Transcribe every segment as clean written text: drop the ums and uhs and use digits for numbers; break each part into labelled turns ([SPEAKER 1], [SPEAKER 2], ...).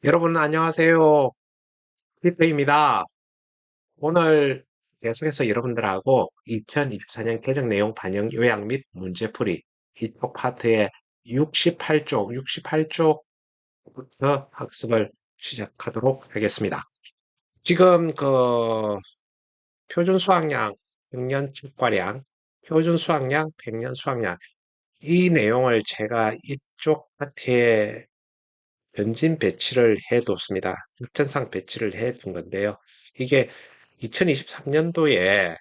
[SPEAKER 1] 여러분 안녕하세요. 피스입니다. 오늘 계속해서 여러분들하고 2024년 개정 내용 반영 요약 및 문제풀이 이쪽 파트의 68쪽부터 학습을 시작하도록 하겠습니다. 지금 표준 수학량, 백년 측과량, 표준 수학량, 백년 수학량 이 내용을 제가 이쪽 파트에 변진 배치를 해뒀습니다. 일전상 배치를 해둔 건데요. 이게 2023년도에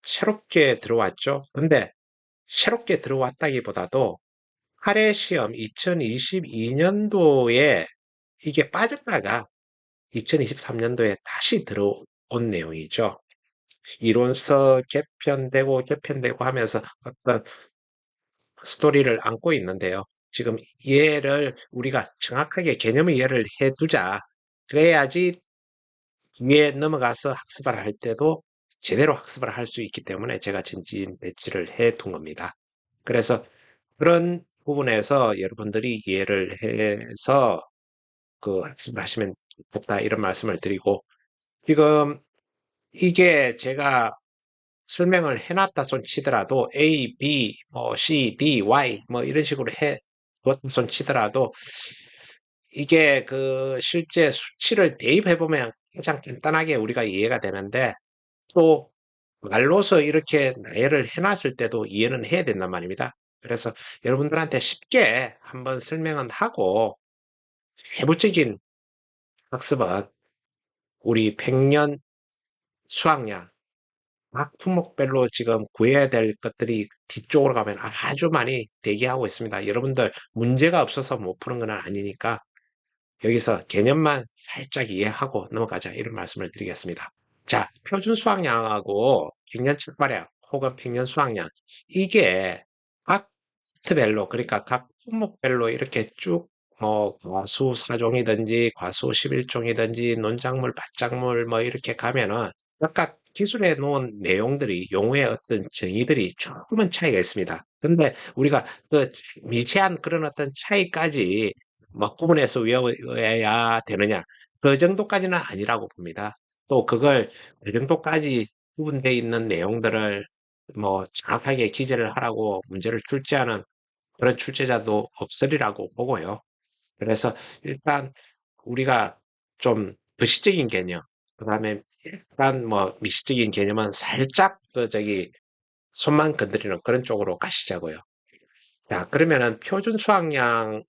[SPEAKER 1] 새롭게 들어왔죠. 근데 새롭게 들어왔다기보다도 할애 시험 2022년도에 이게 빠졌다가 2023년도에 다시 들어온 내용이죠. 이론서 개편되고 하면서 어떤 스토리를 안고 있는데요. 지금 얘를 우리가 정확하게 개념을 이해를 해두자. 그래야지 뒤에 넘어가서 학습을 할 때도 제대로 학습을 할 수 있기 때문에 제가 전진 배치를 해 둔 겁니다. 그래서 그런 부분에서 여러분들이 이해를 해서 학습을 하시면 좋다 이런 말씀을 드리고 지금 이게 제가 설명을 해놨다 손 치더라도 A, B, C, D, Y 뭐 이런 식으로 해 뒀다 손 치더라도 이게 실제 수치를 대입해 보면 가장 간단하게 우리가 이해가 되는데 또 말로서 이렇게 나열을 해놨을 때도 이해는 해야 된단 말입니다. 그래서 여러분들한테 쉽게 한번 설명은 하고 세부적인 학습은 우리 100년 수학량 각 품목별로 지금 구해야 될 것들이 뒤쪽으로 가면 아주 많이 대기하고 있습니다. 여러분들 문제가 없어서 못 푸는 건 아니니까 여기서 개념만 살짝 이해하고 넘어가자 이런 말씀을 드리겠습니다. 자, 표준 수학량하고 평년 칠과량 혹은 평년 수학량 이게 각 파트별로 그러니까 각 품목별로 이렇게 쭉 과수 4종이든지 과수 11종이든지 논작물, 밭작물 뭐 이렇게 가면은 각각 기술해 놓은 내용들이 용어의 어떤 정의들이 조금은 차이가 있습니다. 근데 우리가 미세한 그런 어떤 차이까지 뭐 구분해서 외워야 되느냐 그 정도까지는 아니라고 봅니다. 또 그걸 그 정도까지 구분되어 있는 내용들을 뭐 정확하게 기재를 하라고 문제를 출제하는 그런 출제자도 없으리라고 보고요. 그래서 일단 우리가 좀 도시적인 개념, 그 다음에 약간 뭐 미시적인 개념은 살짝 손만 건드리는 그런 쪽으로 가시자고요. 자, 그러면은 표준 수학량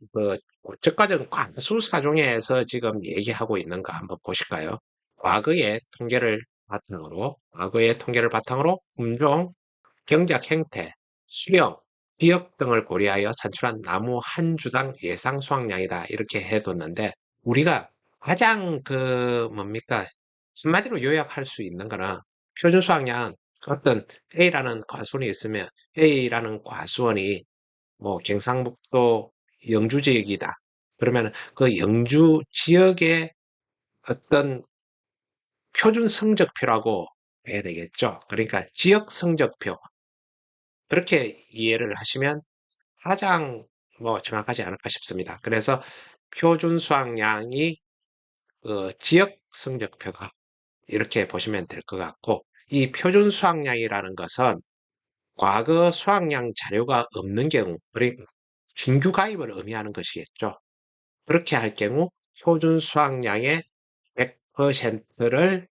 [SPEAKER 1] 적과적 과수 사종에서 지금 얘기하고 있는 거 한번 보실까요? 과거의 통계를 바탕으로 품종, 경작 형태, 수령, 비역 등을 고려하여 산출한 나무 한 주당 예상 수확량이다. 이렇게 해뒀는데, 우리가 가장 뭡니까? 한마디로 요약할 수 있는 거는 표준 수확량 어떤 A라는 과수원이 있으면 A라는 과수원이 뭐 경상북도 영주 지역이다. 그러면 그 영주 지역의 어떤 표준 성적표라고 해야 되겠죠. 그러니까 지역 성적표. 그렇게 이해를 하시면 가장 뭐 정확하지 않을까 싶습니다. 그래서 표준 수확량이 지역 성적표다. 이렇게 보시면 될 것 같고, 이 표준 수확량이라는 것은 과거 수확량 자료가 없는 경우, 그러니까 신규 가입을 의미하는 것이겠죠. 그렇게 할 경우 표준 수확량의 100%를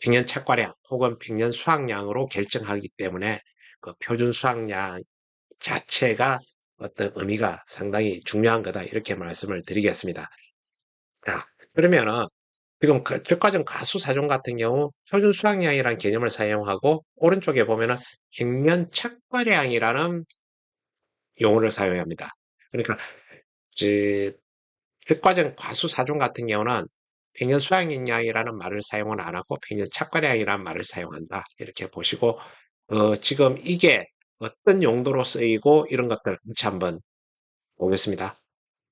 [SPEAKER 1] 평년 착과량 혹은 평년 수확량으로 결정하기 때문에 그 표준 수확량 자체가 어떤 의미가 상당히 중요한 거다 이렇게 말씀을 드리겠습니다. 자, 그러면은 지금 적과점 가수사종 같은 경우 표준 수확량이라는 개념을 사용하고 오른쪽에 보면은 평년 착과량이라는 용어를 사용합니다. 그러니까 특과적 과수사종 같은 경우는 평년 수확량이라는 말을 사용은 안 하고 평년 착과량이라는 말을 사용한다. 이렇게 보시고 지금 이게 어떤 용도로 쓰이고 이런 것들 같이 한번 보겠습니다.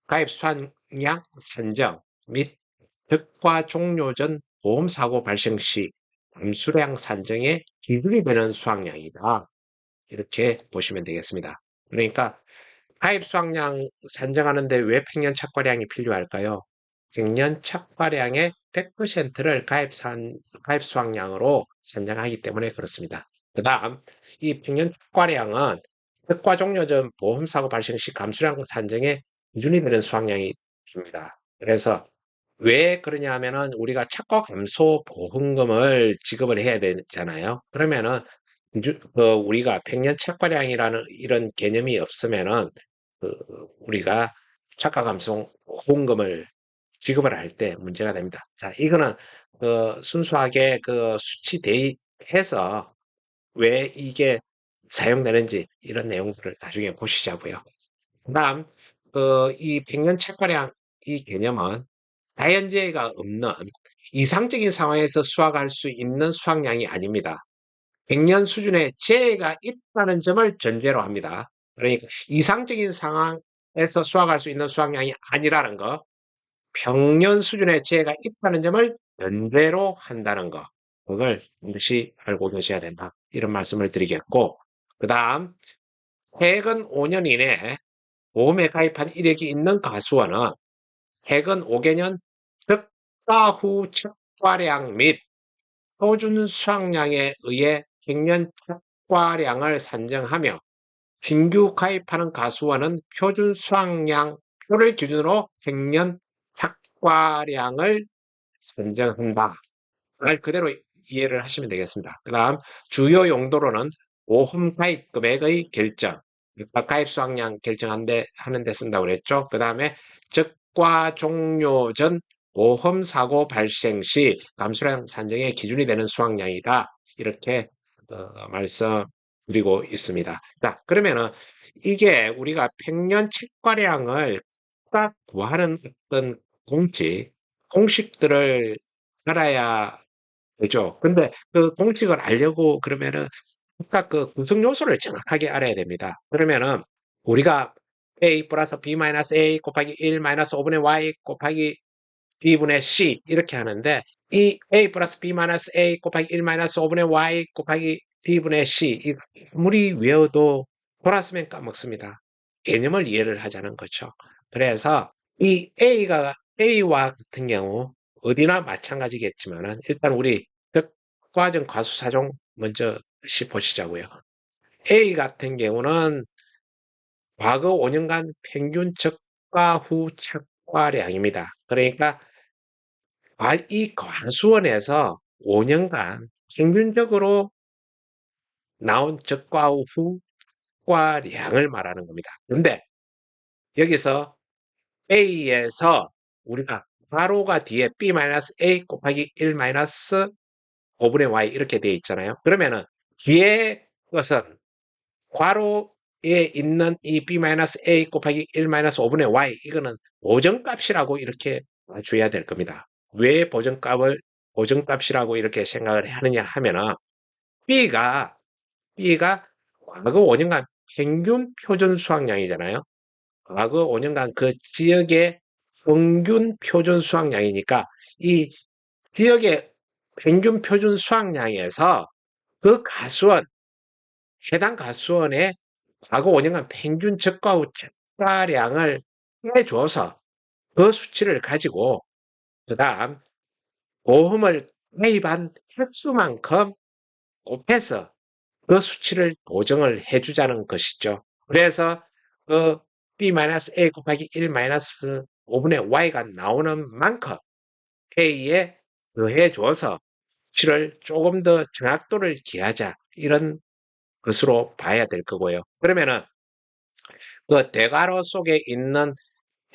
[SPEAKER 1] 가입 수확량 산정 및 득과 종료 전 보험사고 발생 시 감수량 산정의 기준이 되는 수확량이다. 이렇게 보시면 되겠습니다. 그러니까 가입 수확량 산정하는데 왜 평년 착과량이 필요할까요? 갱년 착과량의 100%를 가입 수확량으로 산정하기 때문에 그렇습니다. 그 다음, 이 평년 착과량은 특과 종료 전 보험사고 발생 시 감수량 산정의 기준이 되는 수확량이 됩니다. 그래서 왜 그러냐 하면은 우리가 착과 감소 보험금을 지급을 해야 되잖아요. 그러면은 우리가 평년 착과량이라는 이런 개념이 없으면은 그 우리가 착과 감소 보험금을 지급을 할 때 문제가 됩니다. 자, 이거는 순수하게 수치 대입해서 왜 이게 사용되는지 이런 내용들을 나중에 보시자고요. 그다음 이 백년 착과량 이 개념은 자연재해가 없는 이상적인 상황에서 수확할 수 있는 수확량이 아닙니다. 백년 수준의 재해가 있다는 점을 전제로 합니다. 그러니까 이상적인 상황에서 수확할 수 있는 수확량이 아니라는 거, 평년 수준의 재해가 있다는 점을 전제로 한다는 거, 그걸 반드시 알고 계셔야 된다. 이런 말씀을 드리겠고, 그 다음, 최근 5년 이내에 보험에 가입한 이력이 있는 가수원은 최근 5개년 적가 후 착과량 및 표준 수확량에 의해 평년 착과량을 산정하며 신규 가입하는 가수원은 표준 수확량 표를 기준으로 평년 착과량을 선정한다. 말 그대로 이해를 하시면 되겠습니다. 그 다음 주요 용도로는 보험 가입 금액의 결정, 가입 수확량 결정하는데 쓴다고 그랬죠. 그 다음에 적과 종료 전 보험 사고 발생 시 감수량 산정의 기준이 되는 수확량이다. 이렇게 말씀드리고 있습니다. 자, 그러면은 이게 우리가 평년 책과량을 딱 구하는 어떤 공식들을 알아야 되죠. 근데 그 공식을 알려고 그러면은 각각 그 구성 요소를 정확하게 알아야 됩니다. 그러면은 우리가 a 플러스 b 마이너스 a 곱하기 1 마이너스 5분의 y 곱하기 b분의 c 이렇게 하는데 이 a 플러스 b 마이너스 a 곱하기 1 마이너스 5분의 y 곱하기 b분의 c 이 아무리 외워도 돌았으면 까먹습니다. 개념을 이해를 하자는 거죠. 그래서 이 a와 같은 경우 어디나 마찬가지겠지만은 일단 우리 과정 과수사종 먼저 보시자고요. A 같은 경우는 과거 5년간 평균 적과 후 착과량입니다. 그러니까 이 과수원에서 5년간 평균적으로 나온 적과 후 착과량을 말하는 겁니다. 그런데 여기서 A에서 우리가 괄호가 뒤에 B-A 곱하기 1 5분의 Y 이렇게 되어 있잖아요. 그러면은 뒤에 것은 괄호에 있는 이 B-A 곱하기 1 5분의 Y 이거는 보정값이라고 이렇게 줘야 될 겁니다. 왜 보정값이라고 이렇게 생각을 하느냐 하면은 B가 과거 5년간 평균 표준 수확량이잖아요. 과거 5년간 그 지역의 평균 표준 수확량이니까 이 지역의 평균 표준 수확량에서 그 해당 가수원의 과거 5년간 평균 적과 후적과량을 해줘서 그 수치를 가지고 그 다음 보험을 가입한 횟수만큼 곱해서 그 수치를 보정을 해주자는 것이죠. 그래서 그 B-A 곱하기 1 5분의 Y가 나오는 만큼 A에 더해줘서 수치를 조금 더 정확도를 기하자. 이런 것으로 봐야 될 거고요. 그러면은 그 대괄호 속에 있는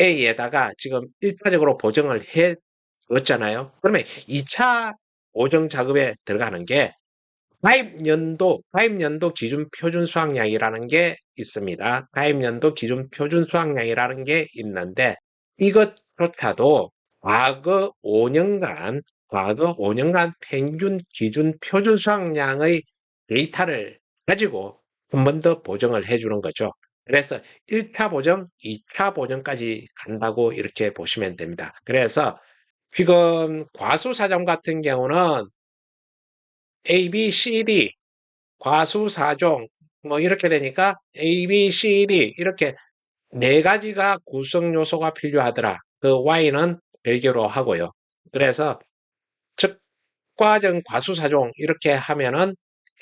[SPEAKER 1] A에다가 지금 1차적으로 보정을 해 줬잖아요. 그러면 2차 보정 작업에 들어가는 게 가입연도 기준 표준 수확량이라는 게 있습니다. 가입연도 기준 표준 수확량이라는 게 있는데 이것조차도 과거 5년간 평균 기준 표준 수확량의 데이터를 가지고 한 번 더 보정을 해주는 거죠. 그래서 1차 보정, 2차 보정까지 간다고 이렇게 보시면 됩니다. 그래서 지금 과수사정 같은 경우는 A, B, C, D 과수사종 뭐 이렇게 되니까 A, B, C, D 이렇게 네 가지가 구성 요소가 필요하더라. 그 Y는 별개로 하고요. 그래서 측과정 과수사종 이렇게 하면은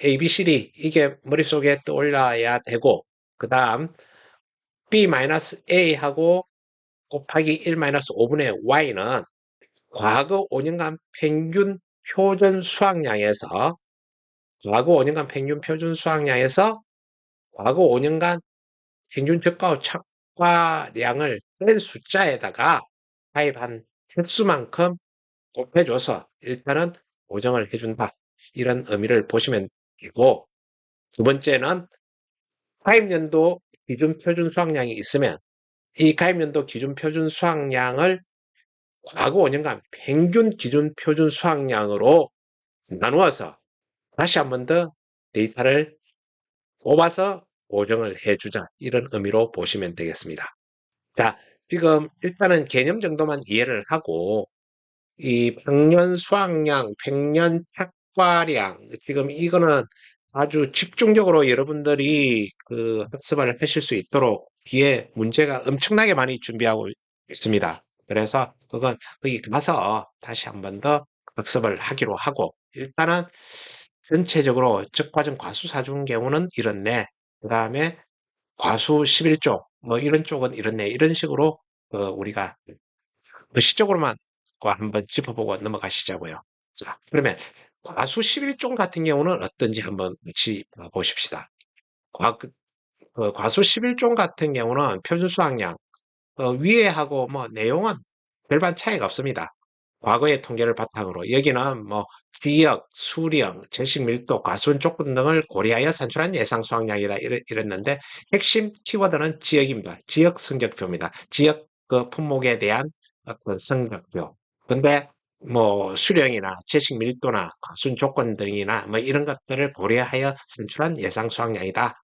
[SPEAKER 1] A, B, C, D 이게 머릿속에 떠올라야 되고 그 다음 B-A하고 곱하기 1-5분의 Y는 과거 5년간 평균 표준 수확량에서 과거 5년간 평균 표준 수확량에서 과거 5년간 평균 저가와 착과량을 뺀 숫자에다가 가입한 횟수만큼 곱해줘서 일단은 보정을 해준다. 이런 의미를 보시면 되고 두 번째는 가입연도 기준 표준 수확량이 있으면 이 가입연도 기준 표준 수확량을 과거 5년간 평균 기준 표준 수확량으로 나누어서 다시 한 번 더 데이터를 뽑아서 보정을 해주자. 이런 의미로 보시면 되겠습니다. 자, 지금 일단은 개념 정도만 이해를 하고 이 평년 수확량, 평년 착과량 지금 이거는 아주 집중적으로 여러분들이 그 학습을 하실 수 있도록 뒤에 문제가 엄청나게 많이 준비하고 있습니다. 그래서 그건 거기 가서 다시 한 번 더 학습을 하기로 하고 일단은 전체적으로 적과정 과수사중 경우는 이렇네. 그 다음에 과수 11쪽 뭐 이런 쪽은 이렇네. 이런 식으로 우리가 시적으로만 한번 짚어보고 넘어가시자고요. 자, 그러면 과수 11종 같은 경우는 어떤지 한번 같이 보십시다. 과수 11종 같은 경우는 표준 수확량 위에하고 뭐 내용은 별반 차이가 없습니다. 과거의 통계를 바탕으로 여기는 뭐 지역, 수령, 제식 밀도, 과수원 조건 등을 고려하여 산출한 예상 수확량이다 이랬는데 핵심 키워드는 지역입니다. 지역 성적표입니다. 지역 그 품목에 대한 어떤 성적표. 근데 뭐 수령이나 채식 밀도나 과수원 조건 등이나 뭐 이런 것들을 고려하여 산출한 예상 수확량이다.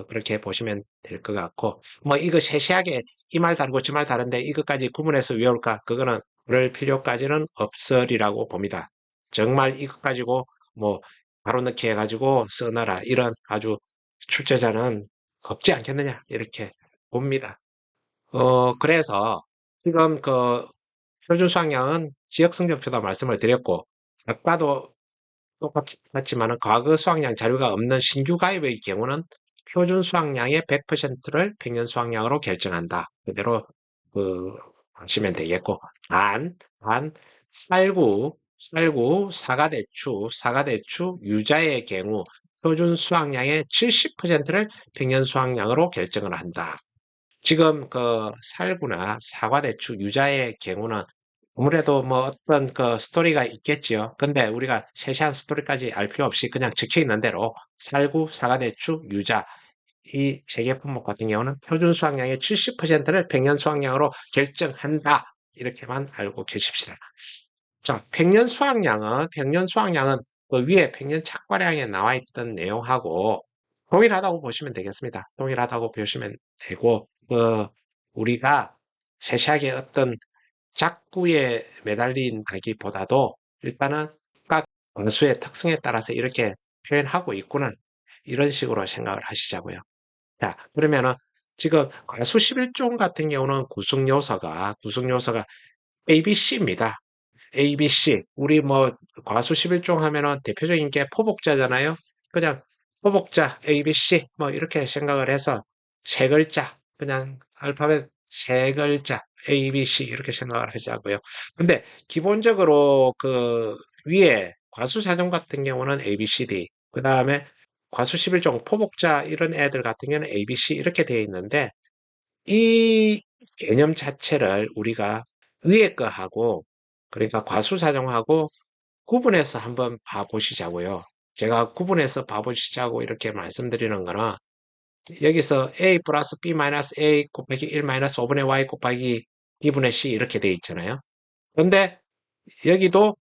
[SPEAKER 1] 그렇게 보시면 될 것 같고 뭐 이거 세세하게 이 말 다르고 저 말 다른데 이것까지 구분해서 외울까? 그거는 그럴 필요까지는 없으리라고 봅니다. 정말 이것 가지고 뭐 바로 넣기 해가지고 써놔라 이런 아주 출제자는 없지 않겠느냐 이렇게 봅니다. 그래서 지금 그 표준 수학량은 지역 성적표다 말씀을 드렸고 아까도 똑같지만은 과거 수학량 자료가 없는 신규 가입의 경우는 표준 수학량의 100%를 평년 수학량으로 결정한다. 그대로 하시면 되겠고 단 쌀구, 사과대추, 유자의 경우 표준 수학량의 70%를 평년 수학량으로 결정을 한다. 지금 그 살구나 사과대추, 유자의 경우는 아무래도 뭐 어떤 그 스토리가 있겠지요. 근데 우리가 세세한 스토리까지 알 필요 없이 그냥 적혀 있는 대로 살구, 사과대추, 유자 이 세 개 품목 같은 경우는 표준 수확량의 70%를 평년 수확량으로 결정한다. 이렇게만 알고 계십시다. 자, 평년 수확량은 그 위에 평년 착과량에 나와 있던 내용하고 동일하다고 보시면 되겠습니다. 동일하다고 보시면 되고, 우리가 세세하게 어떤 작구에 매달린다기보다도 일단은 각 원수의 특성에 따라서 이렇게 표현하고 있구나. 이런 식으로 생각을 하시자고요. 자, 그러면은 지금 가수 11종 같은 경우는 구성요소가 ABC입니다. ABC. 우리 뭐 과수 11종 하면은 대표적인 게 포복자잖아요. 그냥 포복자 ABC 뭐 이렇게 생각을 해서 세 글자 그냥 알파벳 세 글자 ABC 이렇게 생각을 하자고요. 근데 기본적으로 그 위에 과수 사종 같은 경우는 ABCD 그 다음에 과수 11종 포복자 이런 애들 같은 경우는 ABC 이렇게 되어 있는데 이 개념 자체를 우리가 위에 거하고 그러니까 과수사정하고 구분해서 한번 봐보시자고요. 제가 구분해서 봐보시자고 이렇게 말씀드리는 거는 여기서 a 플러스 b 마이너스 a 곱하기 1 마이너스 5분의 y 곱하기 2분의 c 이렇게 돼 있잖아요. 근데 여기도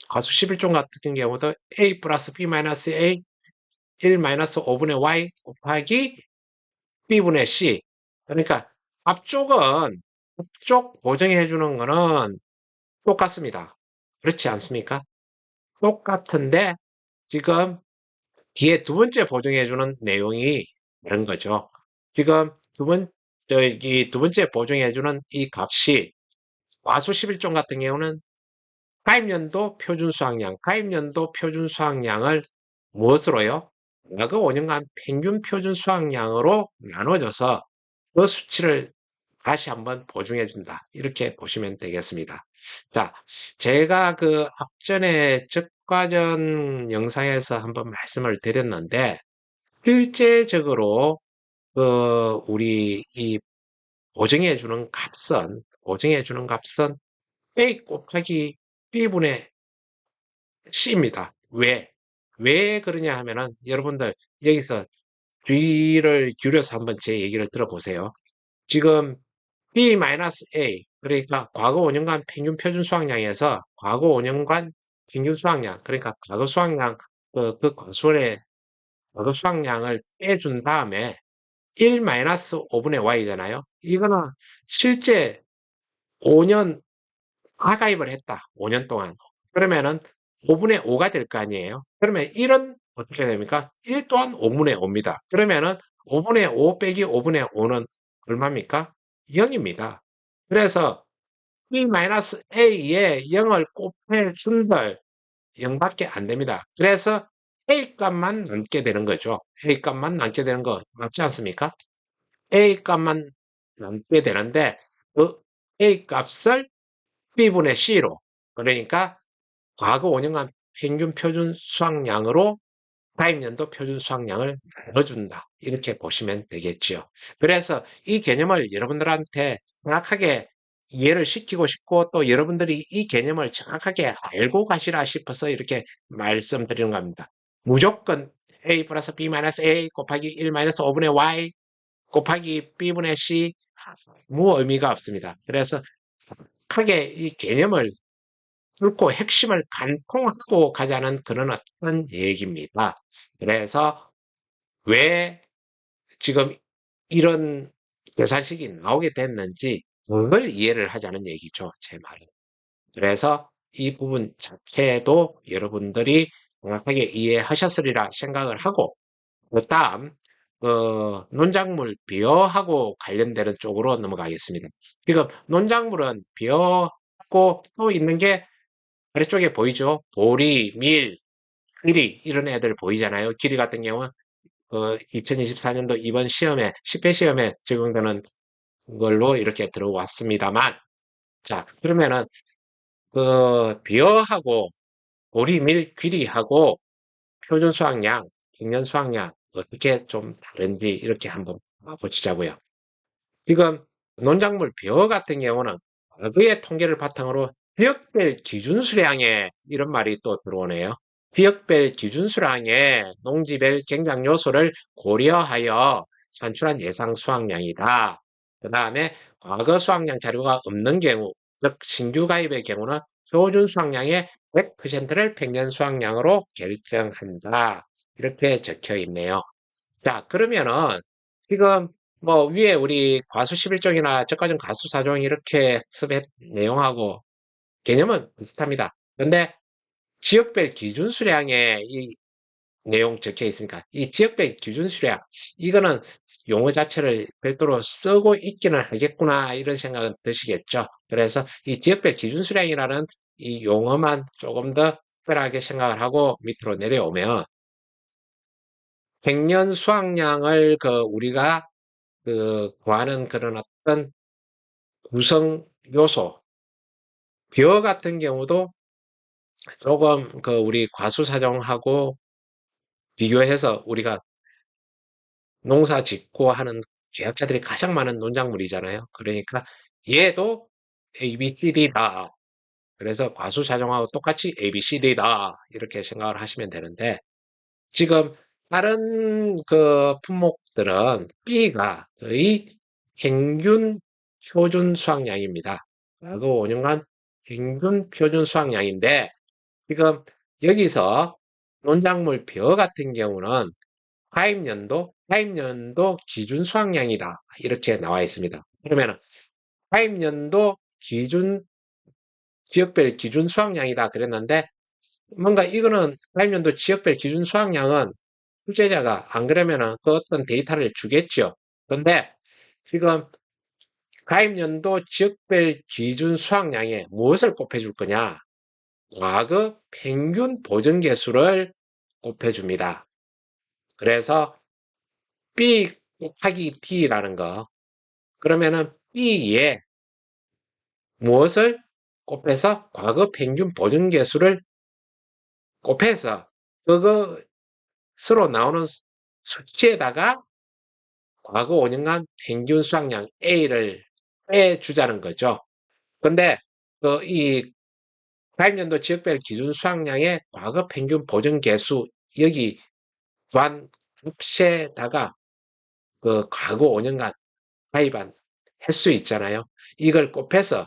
[SPEAKER 1] 과수 11종 같은 경우도 a 플러스 b 마이너스 a 1 마이너스 5분의 y 곱하기 b분의 c 그러니까 앞쪽 보정해 주는 거는 똑같습니다. 그렇지 않습니까? 똑같은데 지금 뒤에 두 번째 보정해 주는 내용이 다른 거죠. 지금 두 번째 보정해 주는 이 값이 과수 11종 같은 경우는 가입연도 표준 수확량, 가입연도 표준 수확량을 무엇으로요? 과거 5년간 평균 표준 수확량으로 나눠줘서 그 수치를 다시 한번 보충해 준다. 이렇게 보시면 되겠습니다. 자, 제가 그 앞전에 적과전 영상에서 한번 말씀을 드렸는데, 실제적으로 우리 이 보증해 주는 값은 A 곱하기 B분의 C입니다. 왜 그러냐 하면은 여러분들 여기서 귀를 기울여서 한번 제 얘기를 들어보세요. 지금 B-A, 그러니까 과거 5년간 평균 표준 수확량에서 과거 5년간 평균 수확량, 그러니까 과거 수확량, 그 과수의 과거 수확량을 빼준 다음에 1-5분의 Y잖아요. 이거는 실제 5년 가입을 했다. 5년 동안. 그러면은 5분의 5가 될 거 아니에요. 그러면 1은 어떻게 됩니까? 1 또한 5분의 5입니다. 그러면은 5분의 5 빼기 5분의 5는 얼마입니까? 0입니다. 그래서 B-A에 0을 곱해준들 0밖에 안 됩니다. 그래서 A 값만 남게 되는 거죠. A 값만 남게 되는 거 맞지 않습니까? A 값만 남게 되는데 그 A 값을 B분의 C로, 그러니까 과거 5년간 평균 표준 수확량으로 가입연도 표준 수확량을 나눠준다. 이렇게 보시면 되겠지요. 그래서 이 개념을 여러분들한테 정확하게 이해를 시키고 싶고, 또 여러분들이 이 개념을 정확하게 알고 가시라 싶어서 이렇게 말씀드리는 겁니다. 무조건 A 플러스 B 마이너스 A 곱하기 1 마이너스 5분의 Y 곱하기 B분의 C 아무 의미가 없습니다. 그래서 정확하게 이 개념을 뚫고 핵심을 관통하고 가자는 그런 어떤 얘기입니다. 그래서 왜 지금 이런 계산식이 나오게 됐는지 그걸 이해를 하자는 얘기죠. 제 말은. 그래서 이 부분 자체도 여러분들이 정확하게 이해하셨으리라 생각을 하고, 그다음 논작물 비어하고 관련되는 쪽으로 넘어가겠습니다. 지금 논작물은 비어하고 또 있는 게 아래쪽에 보이죠? 보리, 밀, 길이 이런 애들 보이잖아요. 길이 같은 경우는 2024년도 이번 시험에 10회 시험에 적용되는 걸로 이렇게 들어왔습니다만, 자 그러면은 비어하고 보리, 밀, 귀리하고 표준 수확량, 평년 수확량 어떻게 좀 다른지 이렇게 한번 보시자고요. 지금 농작물 벼 같은 경우는 과거의 통계를 바탕으로 지역별 기준 수량에 이런 말이 또 들어오네요. 지역별 기준 수량에 농지별 경작 요소를 고려하여 산출한 예상 수확량이다. 그 다음에 과거 수확량 자료가 없는 경우, 즉 신규 가입의 경우는 표준 수확량의 100%를 평년 수확량으로 결정한다. 이렇게 적혀 있네요. 자, 그러면은 지금 뭐 위에 우리 과수 11종이나 저까지는 과수 4종 이렇게 학습의 내용하고 개념은 비슷합니다. 근데 지역별 기준 수량에 이 내용 적혀 있으니까 이 지역별 기준 수량 이거는 용어 자체를 별도로 쓰고 있기는 하겠구나 이런 생각은 드시겠죠. 그래서 이 지역별 기준 수량이라는 이 용어만 조금 더 특별하게 생각을 하고 밑으로 내려오면 백년 수확량을 우리가 구하는 그런 어떤 구성 요소, 벼 같은 경우도 조금 우리 과수사정하고 비교해서 우리가 농사 짓고 하는 계약자들이 가장 많은 농작물이잖아요. 그러니까 얘도 A, B, C, D다. 그래서 과수사정하고 똑같이 A, B, C, D다. 이렇게 생각을 하시면 되는데, 지금 다른 품목들은 B가 거의 평균 표준 수확량입니다. 과거 5년간 평균 표준 수확량인데 지금 여기서 논작물 벼 같은 경우는 가입연도 기준 수확량이다. 이렇게 나와 있습니다. 그러면 가입연도 기준 지역별 기준 수확량이다 그랬는데 뭔가 이거는 가입연도 지역별 기준 수확량은 출제자가 안 그러면은 그 어떤 데이터를 주겠죠. 근데 지금 가입연도 지역별 기준 수확량에 무엇을 곱해줄 거냐? 과거 평균 보정계수를 곱해줍니다. 그래서 B 곱하기 T라는 거. 그러면은 B에 무엇을 곱해서 과거 평균 보정계수를 곱해서 그것으로 나오는 수치에다가 과거 5년간 평균 수확량 A를 빼주자는 거죠. 근데 이 가입연도 지역별 기준 수확량의 과거 평균 보정 개수 여기 구한 값에다가 그 과거 5년간 가입한 횟수 있잖아요. 이걸 곱해서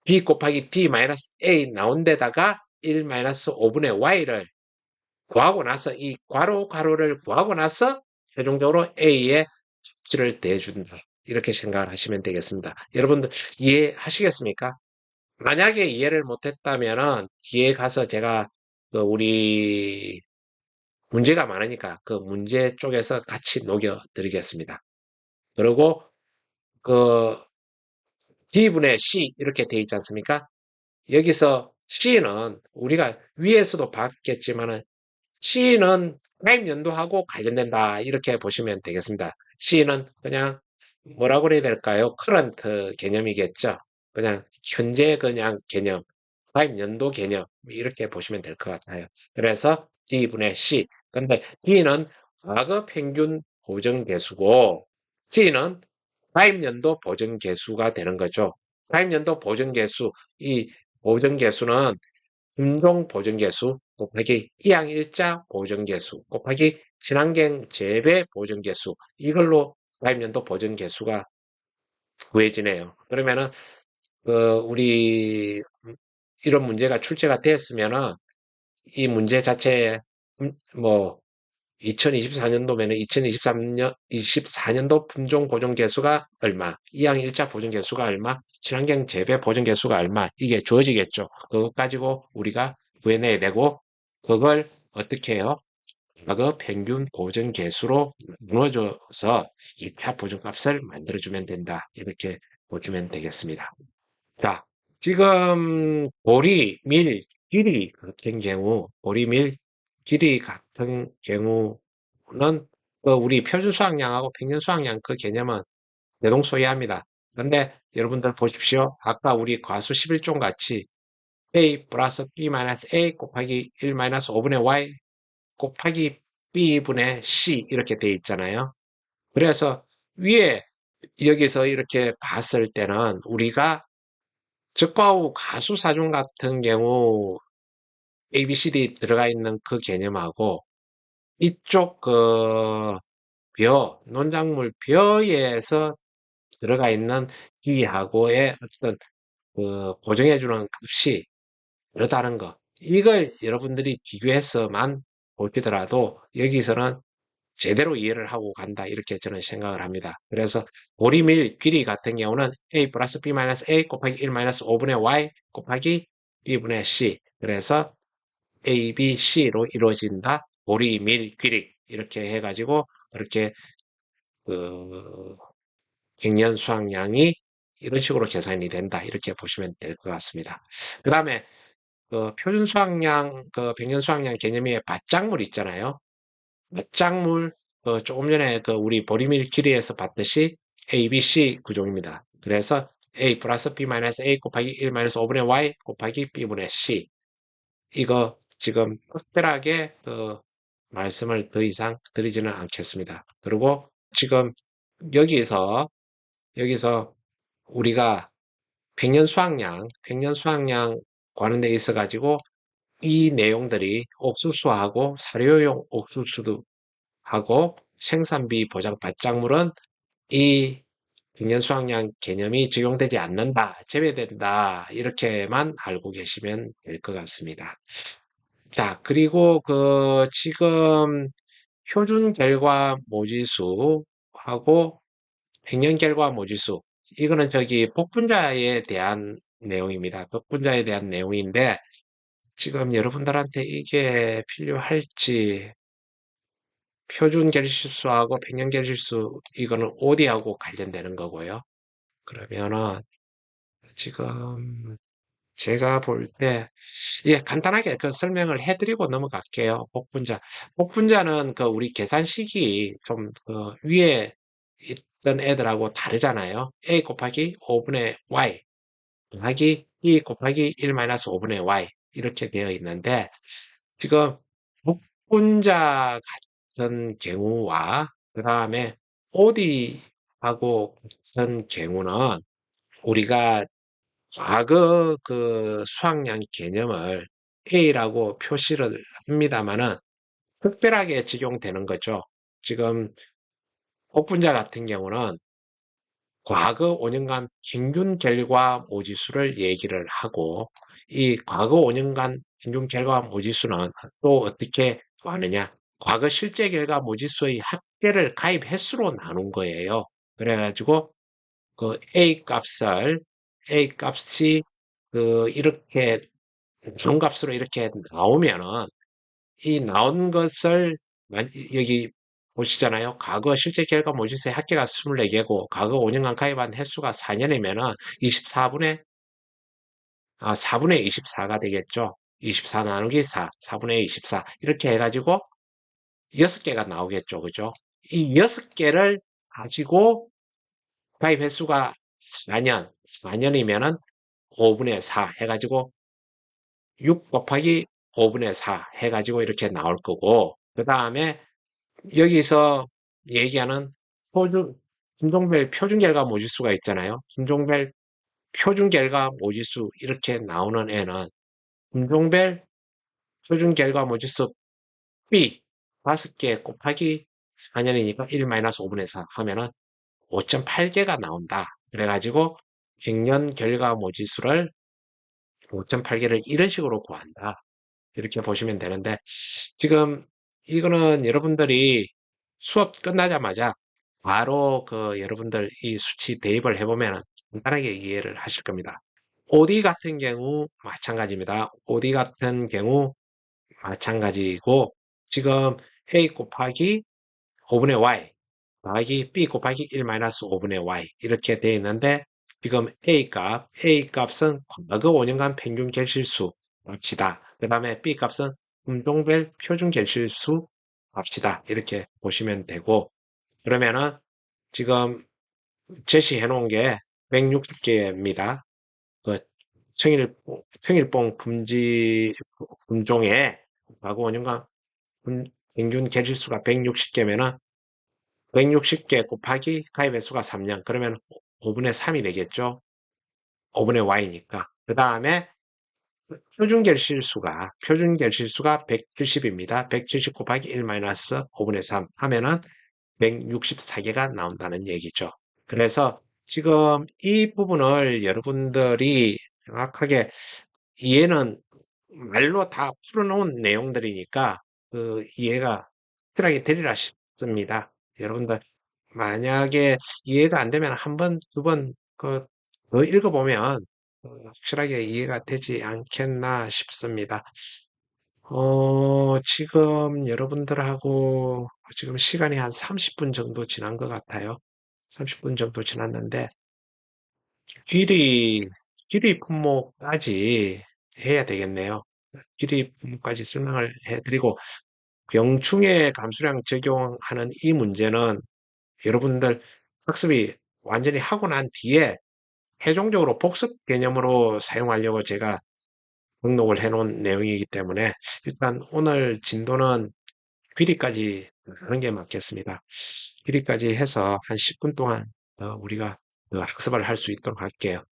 [SPEAKER 1] B 곱하기 D 마이너스 A 나온 데다가 1 마이너스 5분의 Y를 구하고 나서 이 괄호를 구하고 나서 최종적으로 A의 수치를 대준다. 이렇게 생각을 하시면 되겠습니다. 여러분들 이해하시겠습니까? 만약에 이해를 못했다면은 뒤에 가서 제가 그 우리 문제가 많으니까 그 문제 쪽에서 같이 녹여 드리겠습니다. 그리고 그 D분의 C 이렇게 되어 있지 않습니까? 여기서 C는 우리가 위에서도 봤겠지만은 C는 가입 연도하고 관련된다 이렇게 보시면 되겠습니다. C는 그냥 뭐라고 그래야 될까요? 커런트 개념이겠죠. 그냥 현재 그냥 개념, 가입 연도 개념 이렇게 보시면 될 것 같아요. 그래서 D분의 C. 근데 D는 과거 평균 보정 개수고 C는 가입 연도 보정 개수가 되는 거죠. 가입 연도 보정 개수, 이 보정 개수는 품종 보정계수 곱하기 이항일자 보정계수 곱하기 친환경 재배 보정계수 이걸로 가입연도 보정계수가 구해지네요. 그러면은 우리 이런 문제가 출제가 되었으면은 이 문제 자체에 뭐 2024년도면은 2023년 24년도 품종 보존 개수가 얼마, 이항 일자 보존 개수가 얼마, 친환경 재배 보존 개수가 얼마 이게 주어지겠죠. 그것 가지고 우리가 구해내야 되고 그걸 어떻게 해요? 과거 평균 보존 개수로 나눠줘서 2차 보존값을 만들어주면 된다. 이렇게 보시면 되겠습니다. 자, 지금 보리, 밀, 길이 같은 경우, 보리, 밀, 길이 같은 경우는 우리 표준 수확량하고 평균 수확량 그 개념은 대동소이합니다. 근데 여러분들 보십시오. 아까 우리 과수 11종 같이 A 플러스 B 마이너스 A 곱하기 1 마이너스 5분의 Y 곱하기 B분의 C 이렇게 돼 있잖아요. 그래서 위에 여기서 이렇게 봤을 때는 우리가 적과후 가수사중 같은 경우 A, B, C, D 들어가 있는 그 개념하고 이쪽 논작물 벼에서 들어가 있는 기하고의 어떤 보정해주는 값이 다르다는 거. 이걸 여러분들이 비교해서만 보시더라도 여기서는 제대로 이해를 하고 간다. 이렇게 저는 생각을 합니다. 그래서 보리밀 길이 같은 경우는 A 플러스 B 마이너스 A 곱하기 1 마이너스 5분의 Y 곱하기 B분의 C. 그래서 A, B, C로 이루어진다. 보리밀 길이. 이렇게 해가지고 그렇게 그 갱년 수확량이 이런 식으로 계산이 된다. 이렇게 보시면 될 것 같습니다. 그 다음에 그 표준 수확량, 그 백년 수확량 개념의 밭작물 있잖아요. 밭작물, 조금 전에 우리 보리밀 길이에서 봤듯이 A, B, C 구종입니다. 그래서 A 플러스 B 마이너스 A 곱하기 1 마이너스 5분의 Y 곱하기 B분의 C. 이거 지금 특별하게 말씀을 더 이상 드리지는 않겠습니다. 그리고 지금 여기서 우리가 백년 수확량 관련돼 있어 가지고 이 내용들이 옥수수하고 사료용 옥수수도 하고 생산비 보장 밭작물은 이 백년 수확량 개념이 적용되지 않는다, 제외된다, 이렇게만 알고 계시면 될 것 같습니다. 자, 그리고 지금 표준 결과 모지수하고 백년 결과 모지수, 이거는 복분자에 대한 내용입니다. 복분자에 대한 내용인데, 지금 여러분들한테 이게 필요할지, 표준 결실수하고 백년 결실수, 이거는 OD하고 관련되는 거고요. 그러면은 지금 제가 볼 때, 예, 간단하게 그 설명을 해드리고 넘어갈게요. 복분자. 복분자는 그 우리 계산식이 좀 그 위에 있던 애들하고 다르잖아요. A 곱하기 5분의 Y 더하기 E 곱하기 1 마이너스 5분의 Y 이렇게 되어 있는데 지금 복분자 같은 경우와 그 다음에 OD하고 같은 경우는 우리가 과거 그 수학량 개념을 A라고 표시를 합니다만은 특별하게 적용되는 거죠. 지금 복분자 같은 경우는 과거 5년간平均 결과 모지수를 얘기를 하고 이 과거 5년간平均 결과 모지수는 또 어떻게 구하느냐? 과거 실제 결과 모지수의 합계를 가입 횟수로 나눈 거예요. 그래가지고 그 A 값이 그 이렇게 정값으로 이렇게 나오면은 이 나온 것을 여기 보시잖아요. 과거 실제 결과 모지수의 합계가 24개고 과거 5년간 가입한 횟수가 4년이면은 24분의 4분의 24가 되겠죠. 24 나누기 4, 4분의 24 이렇게 해가지고 6개가 나오겠죠. 그죠? 이 6개를 가지고 가입 횟수가 4년이면은 5분의 4 해가지고 6 곱하기 5분의 4 해가지고 이렇게 나올 거고, 그 다음에 여기서 얘기하는 표준, 김종별 표준 결과 모지수가 있잖아요. 김종별 표준 결과 모지수 이렇게 나오는 애는 김종별 표준 결과 모지수 B 5개 곱하기 4년이니까 1-5분의 4 하면은 5.8개가 나온다. 그래가지고 100년 결과 모지수를 5.8개를 이런 식으로 구한다. 이렇게 보시면 되는데 지금 이거는 여러분들이 수업 끝나자마자 바로 그 여러분들 이 수치 대입을 해보면 간단하게 이해를 하실 겁니다. OD 같은 경우 마찬가지입니다. OD 같은 경우 마찬가지고 지금 A 곱하기 5분의 Y 더하기 B 곱하기 1-5분의 Y 이렇게 되어 있는데 지금 A 값은 과거 5년간 평균 결실수 합시다. 그 다음에 B 값은 품종별 표준 결실수 합시다. 이렇게 보시면 되고 그러면은 지금 제시해 놓은 게 160개입니다. 그 청일봉 품종에 과거 5년간 평균 결실수가 160개면은 160개 곱하기 가입 횟수가 3년. 그러면 5분의 3이 되겠죠? 5분의 y니까. 그 다음에 표준 결실수가 170입니다. 170 곱하기 1-5분의 3 하면은 164개가 나온다는 얘기죠. 그래서 지금 이 부분을 여러분들이 정확하게 이해는 말로 다 풀어놓은 내용들이니까 그 이해가 확실하게 되리라 싶습니다. 여러분들 만약에 이해가 안 되면 한 번, 두 번, 더 읽어보면 확실하게 이해가 되지 않겠나 싶습니다. 지금 여러분들하고 지금 시간이 한 30분 정도 지난 것 같아요. 30분 정도 지났는데, 길이, 길이 분모까지 해야 되겠네요. 길이 분모까지 설명을 해드리고, 병충해 감수량 적용하는 이 문제는 여러분들 학습이 완전히 하고 난 뒤에 최종적으로 복습 개념으로 사용하려고 제가 등록을 해 놓은 내용이기 때문에 일단 오늘 진도는 길이까지 하는 게 맞겠습니다. 길이까지 해서 한 10분 동안 우리가 학습을 할 수 있도록 할게요.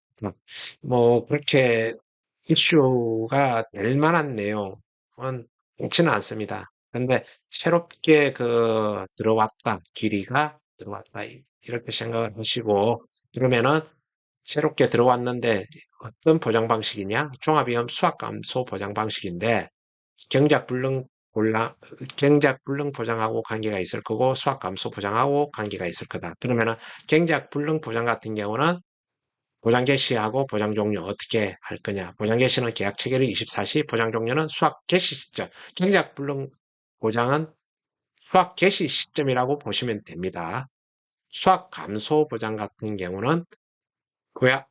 [SPEAKER 1] 뭐 그렇게 이슈가 될 만한 내용은 많지는 않습니다. 근데 새롭게 들어왔다, 길이가 들어왔다 이렇게 생각을 하시고 그러면은 새롭게 들어왔는데 어떤 보장 방식이냐? 종합위험 수학감소 보장 방식인데 경작 불능 경작 불능 보장하고 관계가 있을 거고 수학 감소 보장하고 관계가 있을 거다. 그러면은 경작 불능 보장 같은 경우는 보장 개시하고 보장 종료 어떻게 할 거냐? 보장 개시는 계약 체결일 24시, 보장 종료는 수학 개시 시점. 경작 불능 보장은 수학 개시 시점이라고 보시면 됩니다. 수학 감소 보장 같은 경우는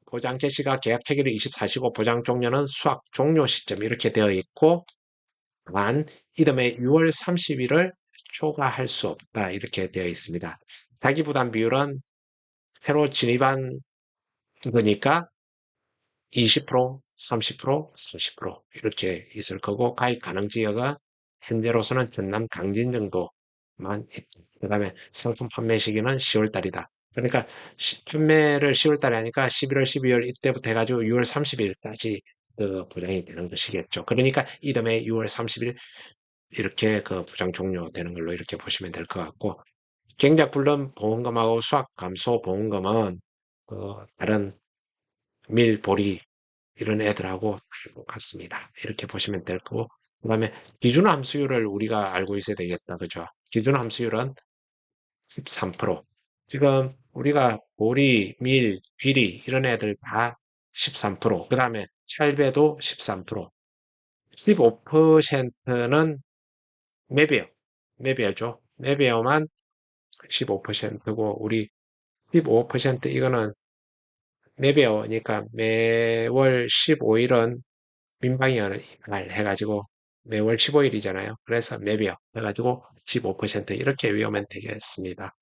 [SPEAKER 1] 보장 개시가 계약 체결일 24시고 보장 종료는 수확 종료 시점 이렇게 되어 있고 만 이듬해 6월 30일을 초과할 수 없다 이렇게 되어 있습니다. 사기 부담 비율은 새로 진입한 거니까 20%, 30%, 30% 이렇게 있을 거고 가입 가능 지역은 현재로서는 전남 강진 정도만 있다. 그다음에 상품 판매 시기는 10월 달이다. 그러니까 판매를 10월 달에 하니까 11월, 12월 이때부터 해가지고 6월 30일까지 그 보장이 되는 것이겠죠. 그러니까 이듬해 6월 30일 이렇게 그 보장 종료되는 걸로 이렇게 보시면 될 것 같고 경작 불능 보험금하고 수확 감소 보험금은 그 다른 밀, 보리 이런 애들하고 똑같습니다. 이렇게 보시면 될 거고 그 다음에 기준 함수율을 우리가 알고 있어야 되겠다. 그죠? 기준 함수율은 13%. 지금 우리가 보리, 밀, 귀리 이런 애들 다 13%. 그 다음에 찰배도 13%. 15%는 매베어. 매베어죠. 매베어만 15%고 우리 15% 이거는 매베어니까 매월 15일은 민방위원회 해가지고 매월 15일이잖아요. 그래서 매비어 해가지고 15% 이렇게 외우면 되겠습니다.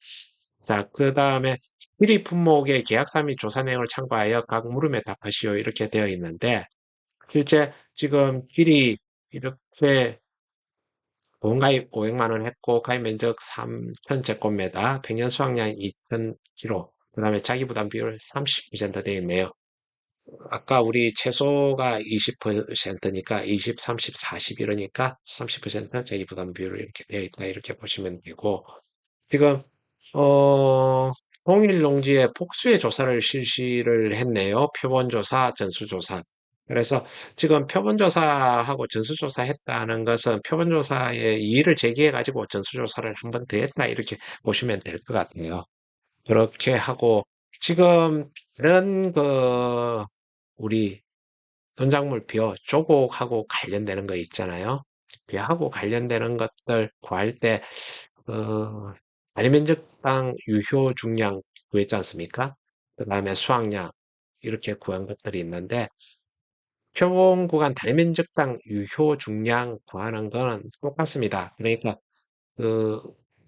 [SPEAKER 1] 자, 그 다음에 1위 품목의 계약사 및 조사 내용을 참고하여 각 물음에 답하시오 이렇게 되어 있는데 실제 지금 길이 이렇게 보험가입 500만 원 했고 가입 면적 3천 제곱미터, 100년 수확량 2,000kg, 그 다음에 자기부담 비율 30% 되어 있네요. 아까 우리 채소가 20%니까 20, 30, 40 이러니까 30% 자기부담 비율로 이렇게 되어 있다. 이렇게 보시면 되고, 지금, 어, 통일 농지에 복수의 조사를 실시를 했네요. 표본조사, 전수조사. 그래서 지금 표본조사하고 전수조사 했다는 것은 표본조사에 이의를 제기해가지고 전수조사를 한 번 더 했다. 이렇게 보시면 될 것 같아요. 그렇게 하고, 지금 다른 우리 농작물 벼, 조곡하고 관련되는 거 있잖아요. 벼하고 관련되는 것들 구할 때, 단위 면적당 유효 중량 구했지 않습니까? 그 다음에 수확량, 이렇게 구한 것들이 있는데, 표본 구간 단위 면적당 유효 중량 구하는 거는 똑같습니다. 그러니까, 그,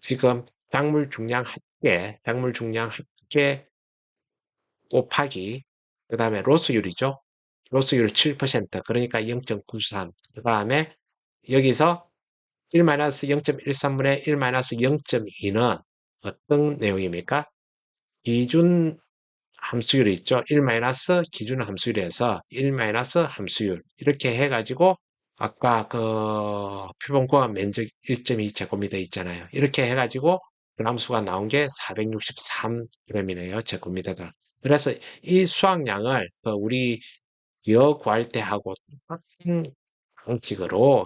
[SPEAKER 1] 지금 작물 중량 합계 곱하기 그 다음에 로스율이죠. 로스율 7% 그러니까 0.93. 그 다음에 여기서 1-0.13분의 1-0.2는 어떤 내용입니까? 기준 함수율이 있죠. 1 기준 함수율에서 1 함수율 이렇게 해가지고 아까 표본구간 면적 1.2제곱미터 있잖아요. 이렇게 해가지고 그람수가 나온 게 463g이네요. 제곱미터당. 그래서 이 수확량을 우리 기어 구할 때 하고 똑같은 방식으로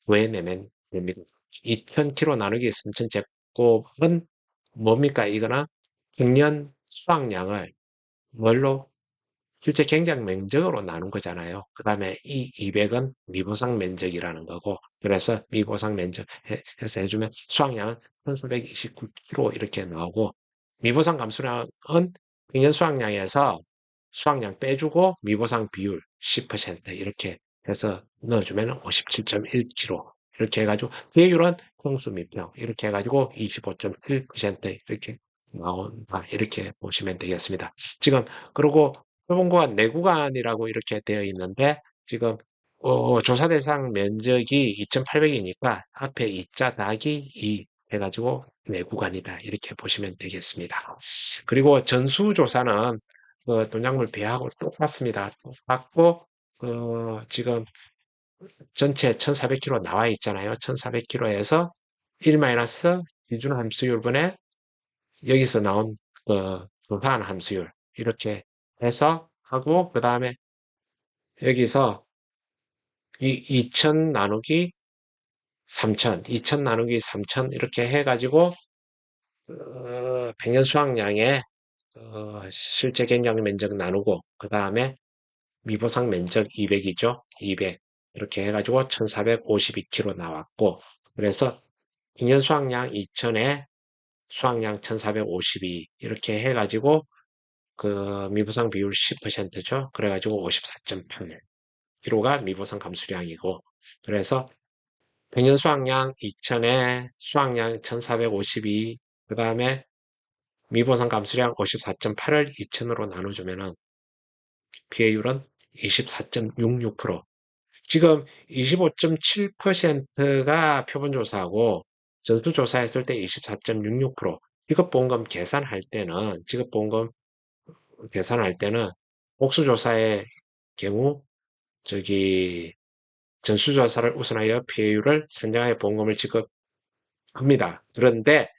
[SPEAKER 1] 구해내면 됩니다. 2000kg 나누기 3000제곱은 뭡니까? 이거는 평년 수확량을 뭘로 실제 경작 면적으로 나눈 거잖아요. 그 다음에 이 200은 미보상 면적이라는 거고, 그래서 미보상 면적 해서 해주면 수확량은 1429kg 이렇게 나오고, 미보상 감수량은 평년 수확량에서 수확량 빼주고 미보상 비율 10% 이렇게 해서 넣어주면 57.1kg. 이렇게 해가지고, 비율은 평수 미평. 이렇게 해가지고 25.1% 이렇게 나온다. 이렇게 보시면 되겠습니다. 지금, 그리고 표본구간 내구간이라고 이렇게 되어 있는데 지금 조사 대상 면적이 2,800이니까 앞에 2자 더하기 2 해가지고 내구간이다 이렇게 보시면 되겠습니다. 그리고 전수조사는 농작물 배하고 똑같습니다. 똑같고 지금 전체 1,400kg 나와 있잖아요. 1,400kg에서 1 기준 함수율분의 여기서 나온 조사한 함수율 이렇게 해서 하고 그 다음에 여기서 이 2000 나누기 3000, 2000 나누기 3000 이렇게 해가지고 100년 수확량의 실제 경작 면적 나누고 그 다음에 미보상 면적 200이죠. 200 이렇게 해가지고 1452kg 나왔고 그래서 100년 수확량 2000에 수확량 1452 이렇게 해가지고 그 미부상 비율 10%죠. 그래가지고 54.8kg가 미부상 감수량이고, 그래서 평균 수확량 2000에 수확량 1452, 그 다음에 미보상 감수량 54.8을 2000으로 나눠주면은 피해율은 24.66%. 지금 25.7%가 표본조사하고 전수조사했을 때 24.66%. 직업보험금 계산할 때는, 직업보험금 계산할 때는 복수조사의 경우, 저기, 전수조사를 우선하여 피해율을 산정하여 보험금을 지급합니다. 그런데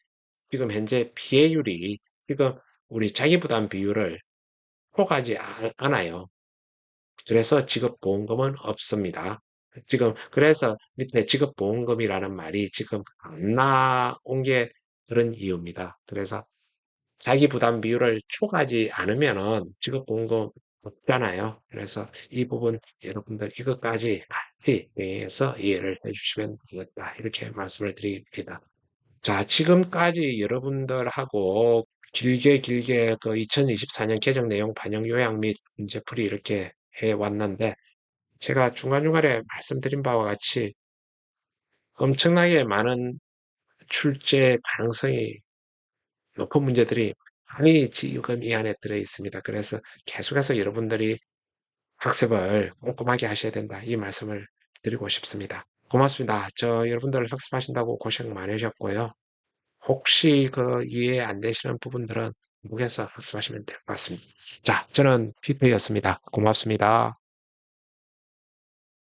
[SPEAKER 1] 지금 현재 피해율이 지금 우리 자기부담 비율을 포괄하지 않아요. 그래서 지급보험금은 없습니다. 지금 그래서 밑에 지급보험금이라는 말이 지금 안 나온 게 그런 이유입니다. 그래서 자기 부담 비율을 초과하지 않으면은 지급보험금 없잖아요. 그래서 이 부분 여러분들 이것까지 같이 해서 이해를 해주시면 되겠다. 이렇게 말씀을 드립니다. 자, 지금까지 여러분들하고 길게 그 2024년 개정 내용 반영 요약 및 문제풀이 이렇게 해 왔는데, 제가 중간중간에 말씀드린 바와 같이 엄청나게 많은 출제 가능성이 높은 문제들이 많이 지금 이 안에 들어 있습니다. 그래서 계속해서 여러분들이 학습을 꼼꼼하게 하셔야 된다. 이 말씀을 드리고 싶습니다. 고맙습니다. 여러분들 학습하신다고 고생 많으셨고요. 혹시 그 이해 안 되시는 부분들은 목에서 학습하시면 될 것 같습니다. 자, 저는 피터였습니다. 고맙습니다.